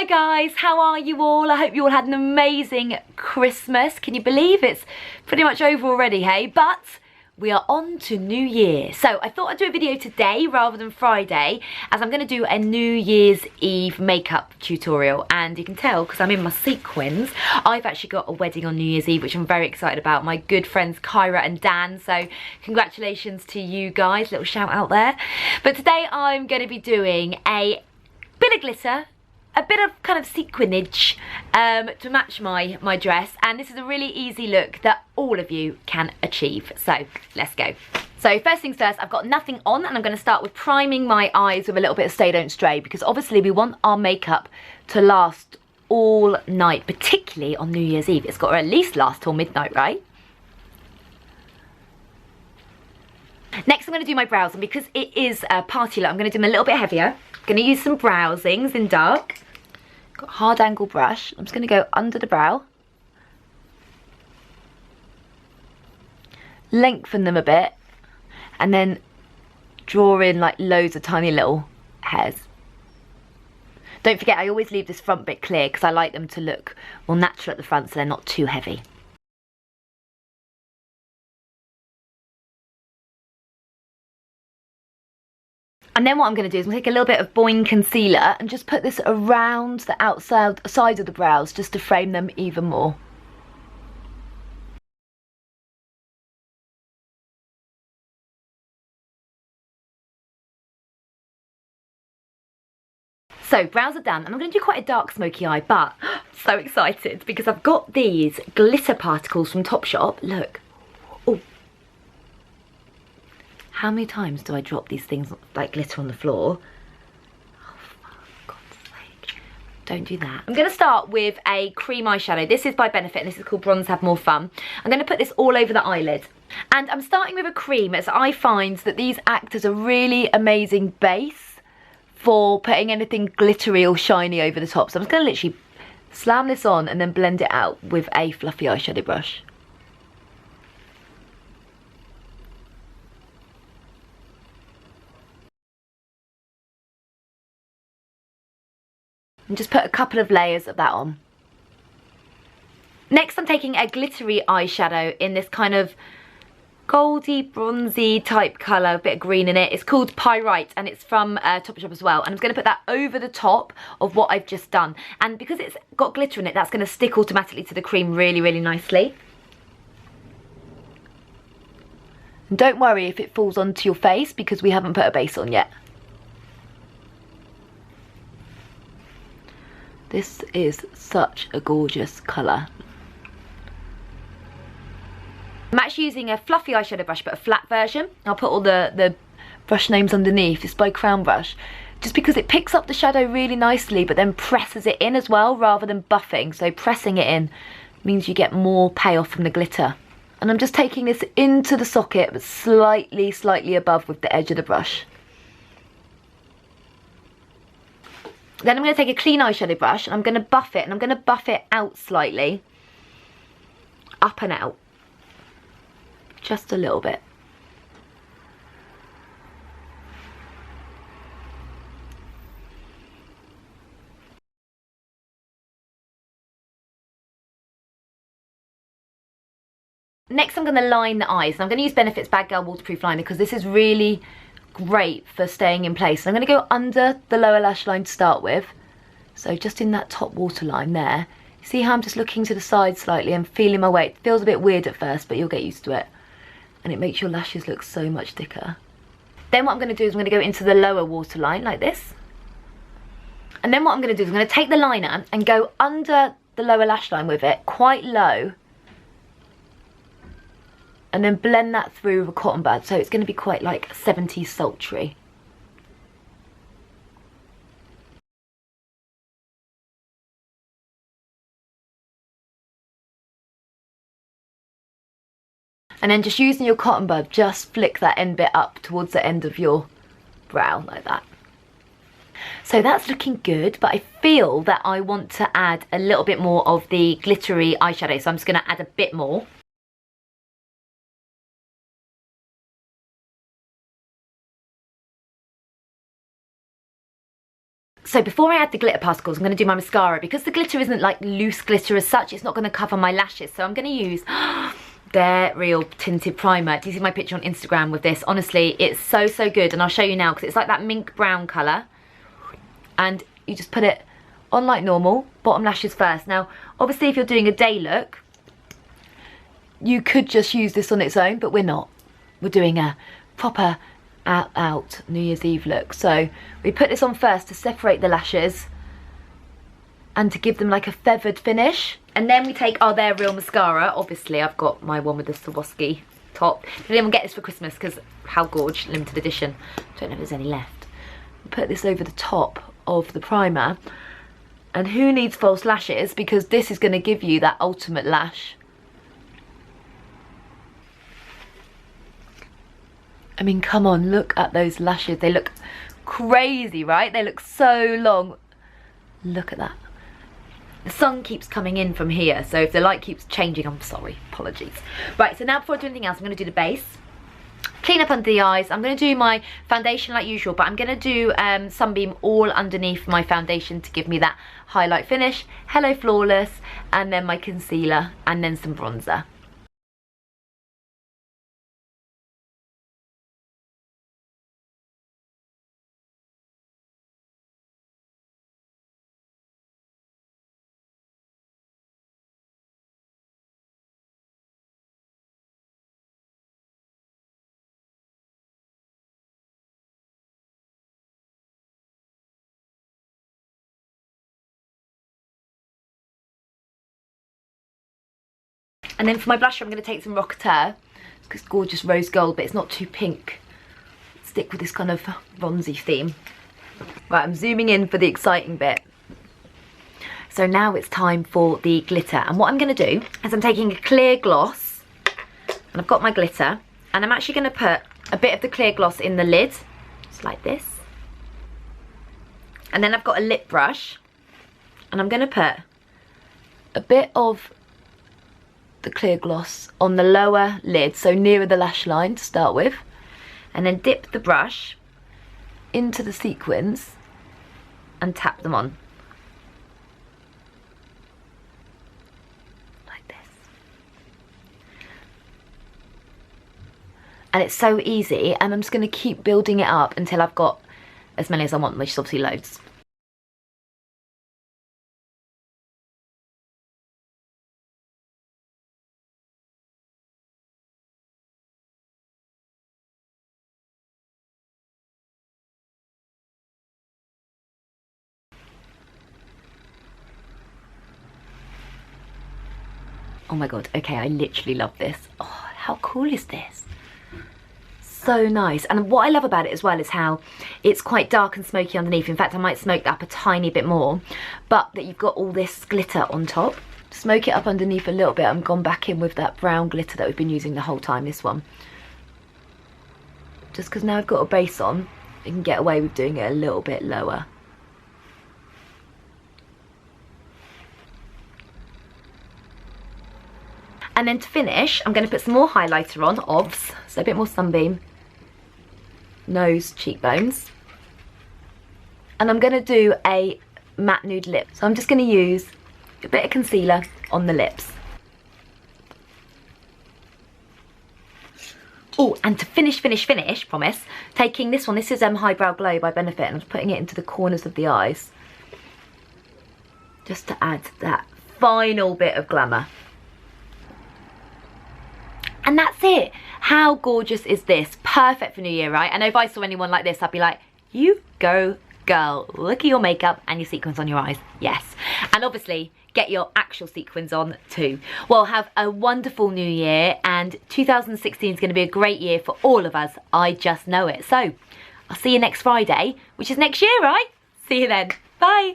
Hi guys, how are you all? I hope you all had an amazing Christmas. Can you believe it's pretty much over already, hey? But we are on to New Year. So I thought I'd do a video today rather than Friday, as I'm going to do a New Year's Eve makeup tutorial. And you can tell because I'm in my sequins, I've actually got a wedding on New Year's Eve, which I'm very excited about. My good friends Kyra and Dan. So congratulations to you guys, little shout out there. But today I'm going to be doing a bit of glitter, a bit of kind of sequinage to match my dress, and this is a really easy look that all of you can achieve. So let's go. So first things first, I've got nothing on, and I'm going to start with priming my eyes with a little bit of Stay Don't Stray, because obviously we want our makeup to last all night, particularly on New Year's Eve. It's got to at least last till midnight, right? Next I'm going to do my brows, and because it is a party look, I'm going to do them a little bit heavier. I'm going to use some Browsings in dark. Got a hard angle brush. I'm just going to go under the brow. Lengthen them a bit. And then draw in like loads of tiny little hairs. Don't forget, I always leave this front bit clear because I like them to look more natural at the front so they're not too heavy. And then what I'm going to do is I'm going to take a little bit of boi-ing concealer and just put this around the outside side of the brows just to frame them even more. So brows are done, and I'm going to do quite a dark smoky eye, but so excited because I've got these glitter particles from Topshop. Look. Oh. How many times do I drop these things like glitter on the floor? Oh, for God's sake. Don't do that. I'm going to start with a cream eyeshadow. This is by Benefit, and this is called Bronze Have More Fun. I'm going to put this all over the eyelid. And I'm starting with a cream, as I find that these act as a really amazing base for putting anything glittery or shiny over the top. So I'm just going to literally slam this on and then blend it out with a fluffy eyeshadow brush. And just put a couple of layers of that on. Next I'm taking a glittery eyeshadow in this kind of goldy bronzy type colour, a bit of green in it. It's called Pyrite, and it's from Topshop as well. And I'm going to put that over the top of what I've just done. And because it's got glitter in it, that's going to stick automatically to the cream really, really nicely. And don't worry if it falls onto your face because we haven't put a base on yet. This is such a gorgeous colour. I'm actually using a fluffy eyeshadow brush, but a flat version. I'll put all the brush names underneath. It's by Crown Brush. Just because it picks up the shadow really nicely, but then presses it in as well, rather than buffing. So pressing it in means you get more payoff from the glitter. And I'm just taking this into the socket, but slightly above with the edge of the brush. Then I'm going to take a clean eyeshadow brush and I'm going to buff it, and I'm going to buff it out slightly. Up and out. Just a little bit. Next I'm going to line the eyes, and I'm going to use Benefit's Bad Girl Waterproof Liner because this is really great for staying in place. I'm going to go under the lower lash line to start with, so just in that top waterline there. See how I'm just looking to the side slightly and feeling my way. It feels a bit weird at first, but you'll get used to it, and it makes your lashes look so much thicker. Then what I'm going to do is I'm going to go into the lower waterline like this, and then what I'm going to do is I'm going to take the liner and go under the lower lash line with it quite low, and then blend that through with a cotton bud, so it's going to be quite like 70s sultry. And then just using your cotton bud, just flick that end bit up towards the end of your brow like that. So that's looking good, but I feel that I want to add a little bit more of the glittery eyeshadow, so I'm just going to add a bit more. So before I add the glitter particles, I'm going to do my mascara. Because the glitter isn't like loose glitter as such, it's not going to cover my lashes. So I'm going to use their real tinted primer. Do you see my picture on Instagram with this? Honestly, it's so, so good. And I'll show you now because it's like that mink brown colour. And you just put it on like normal, bottom lashes first. Now, obviously, if you're doing a day look, you could just use this on its own, but we're not. We're doing a proper out New Year's Eve look. So we put this on first to separate the lashes and to give them like a feathered finish. And then we take our Their Real mascara. Obviously, I've got my one with the Swarovski top. Didn't even get this for Christmas because how gorge, limited edition. Don't know if there's any left. Put this over the top of the primer. And who needs false lashes? Because this is going to give you that ultimate lash. I mean, come on, look at those lashes. They look crazy, right? They look so long. Look at that. The sun keeps coming in from here, so if the light keeps changing, I'm sorry, apologies. Right, so now before I do anything else, I'm going to do the base. Clean up under the eyes. I'm going to do my foundation like usual, but I'm going to do Sunbeam all underneath my foundation to give me that highlight finish. Hello Flawless, and then my concealer, and then some bronzer. And then for my blusher, I'm going to take some Rocketeur. It's gorgeous rose gold, but it's not too pink. Stick with this kind of bronzy theme. Right, I'm zooming in for the exciting bit. So now it's time for the glitter. And what I'm going to do is I'm taking a clear gloss. And I've got my glitter. And I'm actually going to put a bit of the clear gloss in the lid. Just like this. And then I've got a lip brush. And I'm going to put a bit of the clear gloss on the lower lid, so nearer the lash line to start with, and then dip the brush into the sequins and tap them on like this. And it's so easy, and I'm just going to keep building it up until I've got as many as I want, which is obviously loads. Oh my god, okay, I literally love this. Oh, how cool is this? So nice. And what I love about it as well is how it's quite dark and smoky underneath. In fact, I might smoke that up a tiny bit more, but that you've got all this glitter on top. Smoke it up underneath a little bit. I'm gone back in with that brown glitter that we've been using the whole time, this one. Just because now I've got a base on, I can get away with doing it a little bit lower. And then to finish, I'm going to put some more highlighter on, obvs, so a bit more Sunbeam, nose, cheekbones. And I'm going to do a matte nude lip. So I'm just going to use a bit of concealer on the lips. Oh, and to finish, promise, taking this one, this is Highbrow Glow by Benefit, and I'm just putting it into the corners of the eyes. Just to add that final bit of glamour. And that's it. How gorgeous is this? Perfect for New Year, right? I know if I saw anyone like this, I'd be like, you go girl. Look at your makeup and your sequins on your eyes. Yes. And obviously, get your actual sequins on too. Well, have a wonderful New Year, and 2016 is going to be a great year for all of us. I just know it. So, I'll see you next Friday, which is next year, right? See you then. Bye.